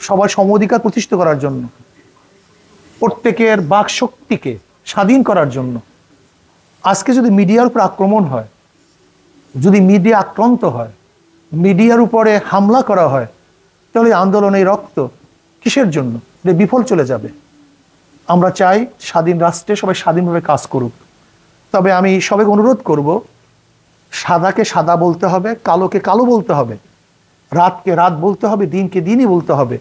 সবার সম অধিকার প্রতিষ্ঠিত করার জন্য, প্রত্যেকের বাক শক্তিকে স্বাধীন করার জন্য। আজকে যদি মিডিয়ার উপর আক্রমণ হয়, যদি মিডিয়া আক্রান্ত হয়, মিডিয়ার উপরে হামলা করা হয়, তাহলে আন্দোলন এই রক্ত কিসের জন্য? এটা বিফল চলে যাবে। আমরা চাই স্বাধীন রাষ্ট্রে সবাই স্বাধীনভাবে কাজ করুক। তবে আমি সবাইকে অনুরোধ করব, সাদাকে সাদা বলতে হবে, কালোকে কালো বলতে হবে, রাতকে রাত বলতে হবে, দিনকে দিনই বলতে হবে।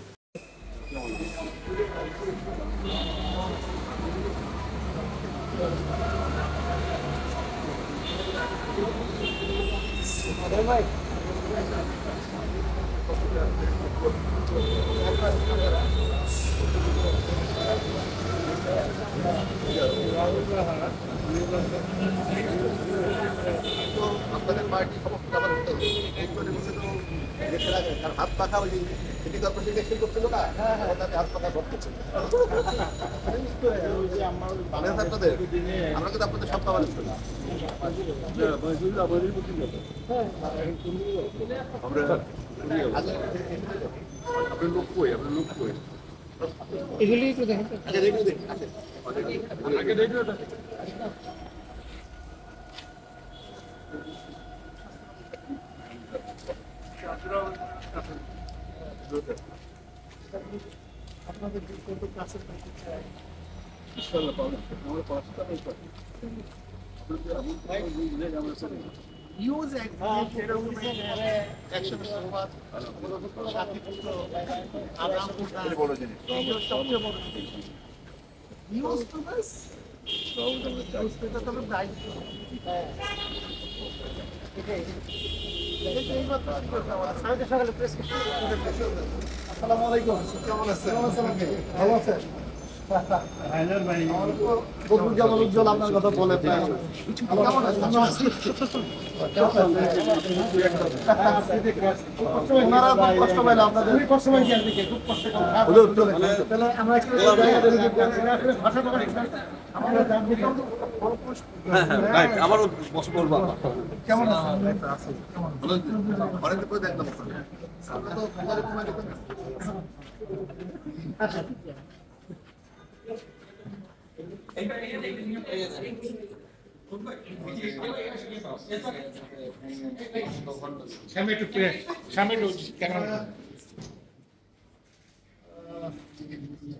আপনাদের পার্টি সমস্ত হাত পাখা ওই সিটি কর্পোরেশন ইলেকশন করছিল না, হাত পাখা ভোট করছিল আপনাদের। আমরা কিন্তু আপনাদের সব খাবার আপনার লোক কই, আপনার লোক কই এগুলি একটু দেখেন। আপনাদের কত কাছের ইনশাআল্লাহ পাবেন। আমরা পাঁচটা ইউজ একশো বড় জিনিস, সবচেয়ে বড় ইউজ টু দিস আসসালামু আলাইকুম, কেমন আছেন? ভালো আছেন? আপনার কথা বলে আমারও বলবো কেমন আছেন?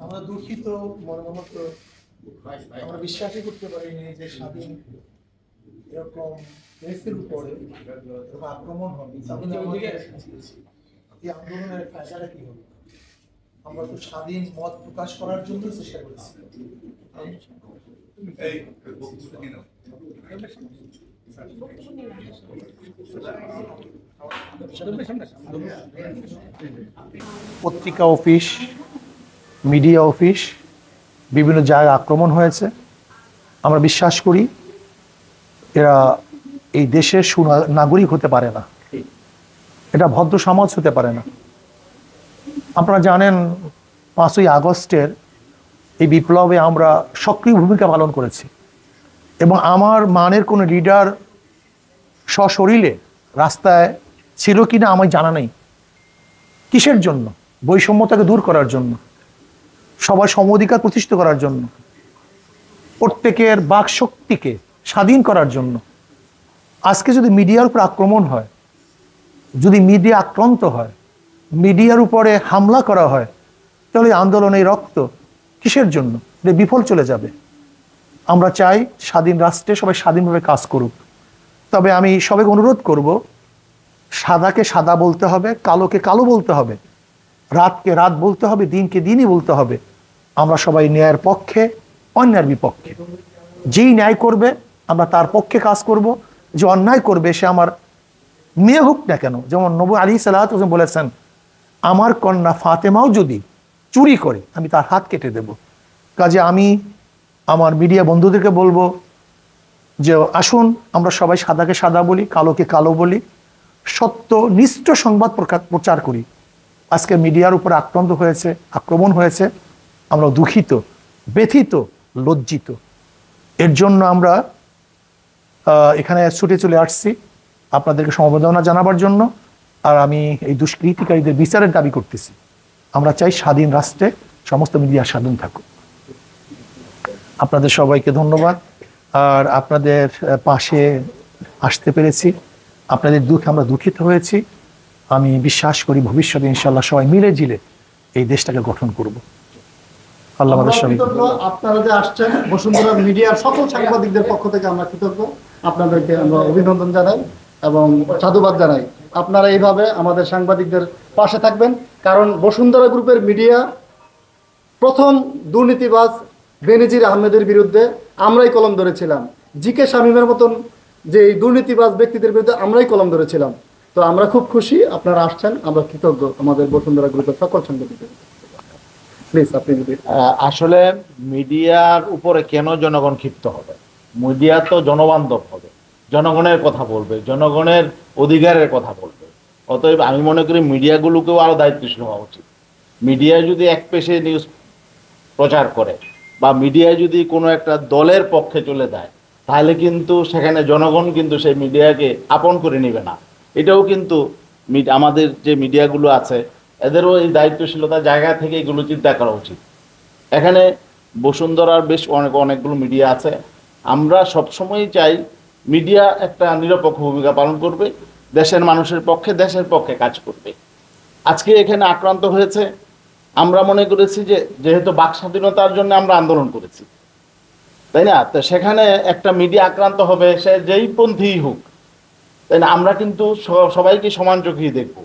আমরা দুঃখিত, মর্মাহত। আমরা বিশ্বাসই করতে পারিনি যে স্বাধীন এরকম দেশের উপরে আক্রমণ হবে। এই আন্দোলনের ফ্যাসাটা কি হবে? আমরা তো স্বাধীন মত প্রকাশ করার জন্য চেষ্টা করেছি। পত্রিকা অফিস, মিডিয়া অফিস, বিভিন্ন জায়গায় আক্রমণ হয়েছে। আমরা বিশ্বাস করি এরা এই দেশের সুনাগরিক হতে পারে না, এটা ভদ্র সমাজ হতে পারে না। আপনারা জানেন 5ই আগস্টের এই বিপ্লবে আমরা সক্রিয় ভূমিকা পালন করেছি এবং আমার মানের কোনো লিডার সশরীরে রাস্তায় ছিল কিনা আমার জানা নেই। কিসের জন্য? বৈষম্যতাকে দূর করার জন্য, সবার সম অধিকার প্রতিষ্ঠিত করার জন্য, প্রত্যেকের বাক শক্তিকে স্বাধীন করার জন্য। আজকে যদি মিডিয়ার উপর আক্রমণ হয়, যদি মিডিয়া আক্রান্ত হয়, মিডিয়ার উপরে হামলা করা হয়, তাহলে আন্দোলন এই রক্ত কিসের জন্য? এটা বিফল চলে যাবে। আমরা চাই স্বাধীন রাষ্ট্রে সবাই স্বাধীনভাবে কাজ করুক। তবে আমি সবাইকে অনুরোধ করব, সাদাকে সাদা বলতে হবে, কালোকে কালো বলতে হবে, রাতকে রাত বলতে হবে, দিনকে দিনই বলতে হবে। আমরা সবাই ন্যায়ের পক্ষে, অন্যায়ের বিপক্ষে। যেই ন্যায় করবে আমরা তার পক্ষে কাজ করব, যে অন্যায় করবে সে আমার মেয়ে হোক না কেন। যেমন নবী আলাইহিস সালাতু ওয়াস সালাম বলেছেন, আমার কন্যা ফাতেমাও যদি চুরি করে আমি তার হাত কেটে দেব। কাজে আমি আমার মিডিয়া বন্ধুদেরকে বলবো যে আসুন আমরা সবাই সাদাকে সাদা বলি, কালোকে কালো বলি, সত্য নিষ্ঠ সংবাদ প্রচার করি। আজকে মিডিয়ার উপর আক্রমণ হয়েছে, আমরা দুঃখিত, ব্যথিত, লজ্জিত। এর জন্য আমরা এখানে ছুটে চলে আসছি আপনাদেরকে সমবেদনা জানাবার জন্য। আর আমি এই দুষ্কৃতিকারীদের বিচারের দাবি করতেছি। আমরা চাই স্বাধীন রাষ্ট্রে সমস্ত মিডিয়া স্বাধীন থাকুক। আপনাদের সবাইকে ধন্যবাদ। আর আপনাদের পাশে আসতে পেরেছি, আপনাদের দুঃখে আমরা দুঃখিত হয়েছি। আমি বিশ্বাস করি ভবিষ্যতে ইনশাল্লাহ সবাই মিলে ঝিলে এই দেশটাকে গঠন করব। আল্লাহ আমাদের সবাই। আপনারা যে আসছেন বসুন্ধরা মিডিয়ার সকল সাংবাদিকদের পক্ষ থেকে আমরা কৃতজ্ঞ, আপনাদেরকে আমরা অভিনন্দন জানাই এবং সাধুবাদ জানাই। আপনারা এইভাবে আমাদের সাংবাদিকদের পাশে থাকবেন, কারণ বসুন্ধরা গ্রুপের মিডিয়া প্রথম দুর্নীতিবাজ বেনজির আহমেদের বিরুদ্ধে আমরাই কলম ধরেছিলাম। জিকে শামীমের মতন যে দুর্নীতিবাজ ব্যক্তিদের বিরুদ্ধে আমরাই কলম ধরেছিলাম। তো আমরা খুব খুশি আপনারা আসছেন, আমরা কৃতজ্ঞ আমাদের বসুন্ধরা গ্রুপের সকল সাংবাদিকদের। প্লিজ আপনি যদি আসলে মিডিয়ার উপরে কেন জনগণ ক্ষিপ্ত হবে? মিডিয়া তো জনবান্ধব হবে, জনগণের কথা বলবে, জনগণের অধিকারের কথা বলবে। অতএব আমি মনে করি মিডিয়াগুলোকেও আরো দায়িত্বশীল হওয়া উচিত। মিডিয়া যদি এক পেশে নিউজ প্রচার করে বা মিডিয়া যদি কোনো একটা দলের পক্ষে চলে যায়, তাহলে কিন্তু সেখানে জনগণ কিন্তু সেই মিডিয়াকে আপন করে নেবে না। এটাও কিন্তু আমাদের যে মিডিয়াগুলো আছে এদেরও এই দায়িত্বশীলতার জায়গা থেকে এগুলো চিন্তা করা উচিত। এখানে বসুন্ধরার বেশ অনেকগুলো মিডিয়া আছে। আমরা সবসময়ই চাই মিডিয়া একটা নিরপেক্ষ ভূমিকা পালন করবে, দেশের মানুষের পক্ষে, দেশের পক্ষে কাজ করবে। আজকে এখানে আক্রান্ত হয়েছে, আমরা মনে করেছি যে যেহেতু বাক স্বাধীনতার জন্য আমরা আন্দোলন করেছি, তাই না? তো সেখানে একটা মিডিয়া আক্রান্ত হবে, সে যেই পন্থী হোক, তাই না? আমরা কিন্তু সবাইকে সমান চোখেই দেখব।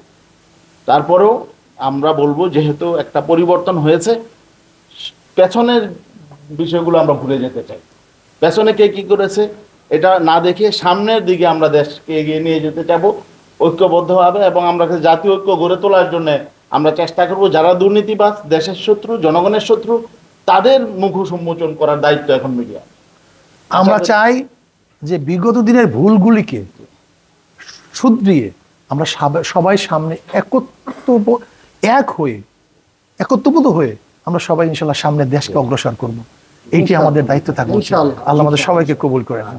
তারপরেও আমরা বলবো যেহেতু একটা পরিবর্তন হয়েছে, পেছনের বিষয়গুলো আমরা ভুলে যেতে চাই। পেছনে কে কি করেছে এটা না দেখে সামনের দিকে আমরা দেশকে এগিয়ে নিয়ে যেতে চাবো ঐক্যবদ্ধভাবে, এবং আমরা জাতীয় ঐক্য গড়ে তোলার জন্য আমরা চেষ্টা করব যারা দুর্নীতিবাজ, দেশের শত্রু, জনগণের শত্রু, তাদের মুখ উন্মোচন করার দায়িত্ব এখন মিডিয়া। আমরা চাই যে বিগত দিনের ভুলগুলিকে শুধরিয়ে আমরা সবাই সামনে একত্রবোধ হয়ে আমরা সবাই ইনশাল্লাহ সামনে দেশকে অগ্রসর করব। এইটি আমাদের দায়িত্ব থাকবে। আল্লাহ আমাদের সবাইকে কবুল করে নেন।